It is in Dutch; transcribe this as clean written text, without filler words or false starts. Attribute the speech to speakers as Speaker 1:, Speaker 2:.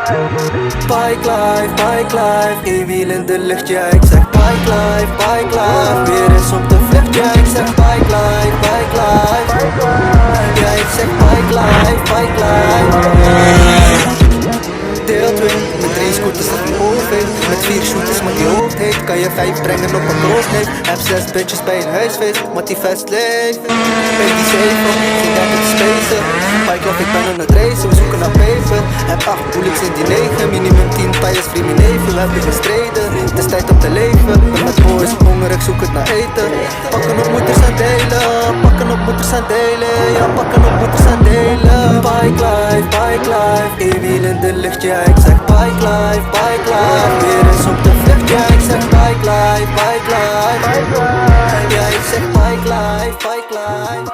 Speaker 1: Bike life, één wiel in de lucht, ja ik zeg bike life. Weer eens op de vlucht, ja ik zeg bike life. Ja ik zeg bike life. Deel 2, met 3 scooters dat een hoofd heeft. Met 4 shooters, maar die hoofd heet. Kan je 5 brengen op een roosneef. Heb 6 bitches bij een huisfeest, maar die vast leven. Bij die 7, ging net het spacen. Bike life, ik ben aan het racen, we zoeken naar paper. Heb 8 bullets in die 9, minimum 10 tailles, vriend mijn neven. We hebben gestreden, het is tijd om te leven. Ben met boys, hongerig, zoek het naar eten. Pakken op moeders en delen, pakken op moeders en delen. Ja, pakken op moeders en delen. Bike life, één wiel in de lucht, ja ik zeg bike life. Weer eens op de vlucht, ja ik zeg bike life. Ja ik zeg bike life.